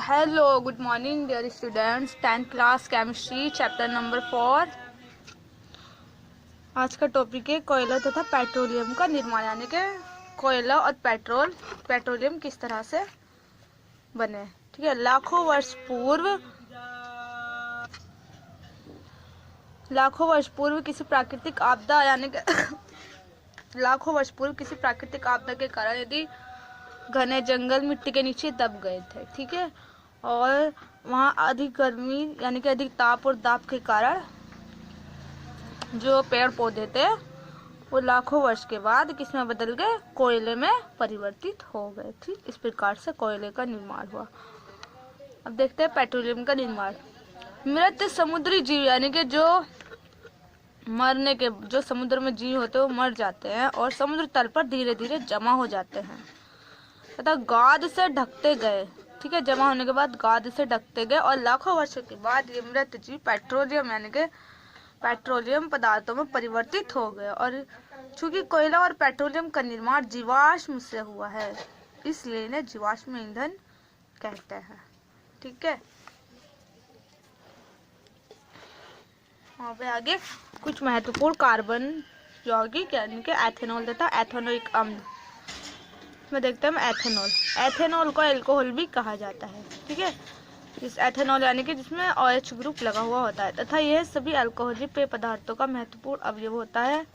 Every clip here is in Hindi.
Hello good morning dear students, 10th class chemistry chapter number 4। आज का टॉपिक है कोयला तथा पेट्रोलियम का निर्माण, यानी कि कोयला और पेट्रोलियम किस तरह से बने। ठीक है, लाखों वर्ष पूर्व किसी प्राकृतिक आपदा यानी कि लाखों वर्ष पूर्व किसी प्राकृतिक आपदा के कारण यदि घने जंगल मिट्टी के नीचे दब गए थे। ठीक है, और वहाँ अधिक गर्मी यानी कि अधिक ताप और दाब के कारण जो पेड़ पौधे थे वो लाखों वर्ष के बाद किस में बदल गए, कोयले में परिवर्तित हो गए। ठीक, इस प्रकार से कोयले का निर्माण हुआ। अब देखते हैं पेट्रोलियम का निर्माण। मृत समुद्री जीव यानी कि जो समुद्र में जीव होते हैं वो मर जाते हैं और समुद्र तल पर धीरे धीरे जमा हो जाते हैं तथा गाद से ढकते गए। ठीक है, जमा होने के बाद गाद से ढकते गए और लाखों वर्षों के बाद ये मृत जीव पेट्रोलियम यानी कि पेट्रोलियम पदार्थों में परिवर्तित हो गए। और चूंकि कोयला और पेट्रोलियम का निर्माण जीवाश्म से हुआ है, इसलिए इन्हें जीवाश्म ईंधन कहते हैं। ठीक है, वहाँ पे आगे कुछ महत्वपूर्ण कार्बन यौगिक यानी कि एथेनॉल तथा एथेनोइक अम्ल में देखते हैं। एथेनॉल को अल्कोहल भी कहा जाता है। ठीक है, इस एथेनॉल यानी कि जिसमें OH ग्रुप लगा हुआ होता है तथा यह सभी अल्कोहलिक पेय पदार्थों का महत्वपूर्ण अवयव होता है।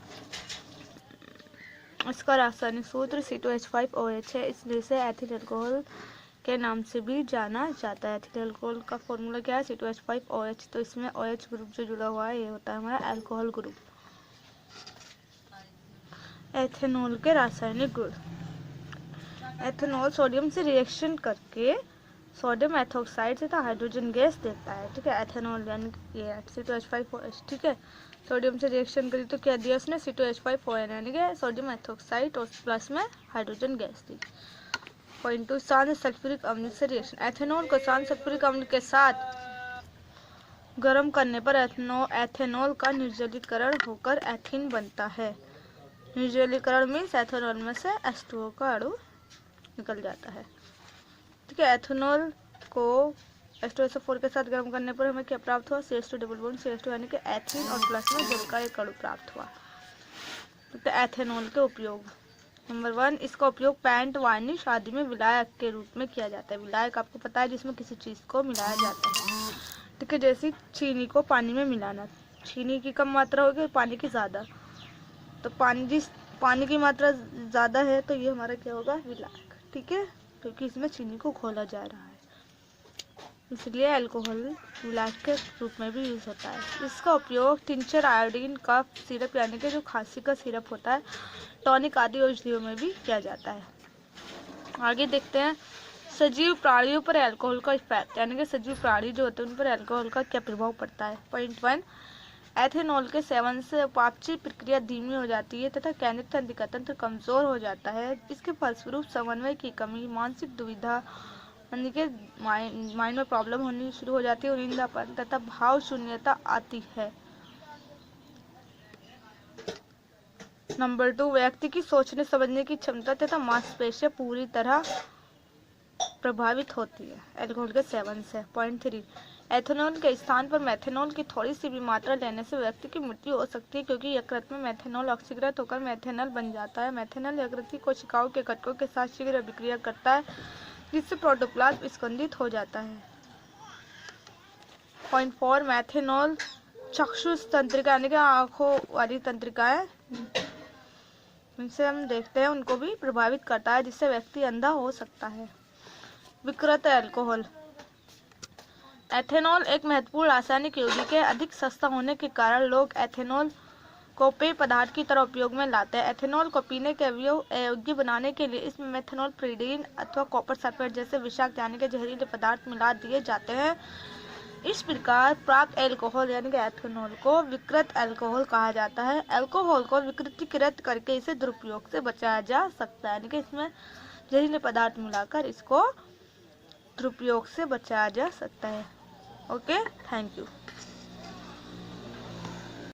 इसका रासायनिक सूत्र C2H5OH है, इसलिए इसे एथिल अल्कोहल के नाम से भी जाना जाता है। एथिल अल्कोहल का फॉर्मूला क्या है, C2H5OH। तो इसमें OH ग्रुप जो जुड़ा हुआ है ये होता है हमारा अल्कोहल ग्रुप। एथेनॉल के रासायनिक गुण। एथेनॉल सोडियम से रिएक्शन करके सोडियम एथोक्साइड तथा हाइड्रोजन गैस देता है। ठीक है, एथेनॉल यानी ये C2H5OH। ठीक है, सोडियम से रिएक्शन करी तो क्या दिया उसने, C2H5ON यानी कि सोडियम एथोक्साइड और प्लस में हाइड्रोजन गैस दी। पॉइंट 2, शांत सल्फ्यूरिक अम्ल से रिएक्शन। एथेनॉल को शांत सल्फ्यूरिक अम्ल के साथ गर्म करने पर एथेनॉल का निर्जलीकरण होकर एथीन बनता है। निर्जलीकरण मीन्स एथेनॉल में से H2O का अणु निकल जाता है। ठीक है, एथेनॉल को H2SO4 के साथ गर्म करने पर हमें क्या प्राप्त हुआ, CH2 डबल बॉन्ड CH2 यानी कि एथीन और प्लस में जल का एक अणु प्राप्त हुआ। तो एथेनॉल के उपयोग। नंबर 1, इसका उपयोग पेंट, वार्निश आदि में विलायक के रूप में किया जाता है। विलायक आपको पता है जिसमें किसी चीज को मिलाया जाता है। ठीक है, जैसे चीनी को पानी में मिलाना, चीनी की कम मात्रा होगी और पानी की ज्यादा, तो पानी की मात्रा ज्यादा है तो ये हमारा क्या होगा, विलायक। ठीक है, क्योंकि इसमें चीनी को घोला जा रहा है, इसलिए अल्कोहल विलायक के रूप में भी यूज होता है। इसका उपयोग टिंचर, आयोडीन, कफ सिरप यानी कि जो खांसी का सिरप होता है, टॉनिक आदि औषधियों में भी किया जाता है। आगे देखते हैं सजीव प्राणियों पर अल्कोहल का इफेक्ट, यानी कि सजीव प्राणी जो होते हैं उन पर अल्कोहल का क्या प्रभाव पड़ता है। पॉइंट 1, एथेनॉल के सेवन से उपापचय प्रक्रिया धीमी हो जाती है तथा कैंद्रिक तंत्रिका तंत्र कमजोर हो जाता है। इसके फलस्वरूप समन्वय की कमी, मानसिक दुविधा यानी कि माइंड में प्रॉब्लम होनी शुरू हो जाती है, निंदापन तथा भाव शून्यता आती है। नंबर 2, व्यक्ति की सोचने समझने की क्षमता तथा मांसपेशियां पूरी तरह प्रभावित होती है अल्कोहल के सेवन से। पॉइंट 3, एथेनॉल के स्थान पर मेथेनॉल की थोड़ी सी भी मात्रा लेने से व्यक्ति की मृत्यु हो सकती है, क्योंकि यकृत में मेथेनॉल ऑक्सीकृत होकर मेथेनॉल बन जाता है। मेथेनॉल यकृत की कोशिकाओं के घटकों के साथ शीघ्र अभिक्रिया करता है, जिससे प्रोटोप्लाज्म स्कंदित हो जाता है। पॉइंट 4, मेथेनॉल चक्षुष तंत्रिका यानी कि आंखों वाली तंत्रिकाएं इनसे हम देखते हैं उनको भी प्रभावित करता है, जिससे व्यक्ति अंधा हो सकता है। विकृत अल्कोहल। एथेनॉल एक महत्वपूर्ण रासायनिक यौगिक है। अधिक सस्ता होने के कारण लोग एथेनॉल को पेय पदार्थ की तरह उपयोग में लाते हैं। एथेनॉल को पीने के अयोग्य बनाने के लिए इसमें मेथनॉल, प्रीडीन अथवा कॉपर सल्फेट जैसे विषाक्त यानी कि जहरीले पदार्थ मिला दिए जाते हैं। इस प्रकार प्राप्त अल्कोहल यानी कि एथेनॉल को विकृत अल्कोहल कहा जाता है। अल्कोहल को विकृतीकृत करके इसे दुरुपयोग से बचाया जा सकता है, यानी कि इसमें जहरीले पदार्थ मिलाकर इसको दुरुपयोग से बचाया जा सकता है। Okay, thank you.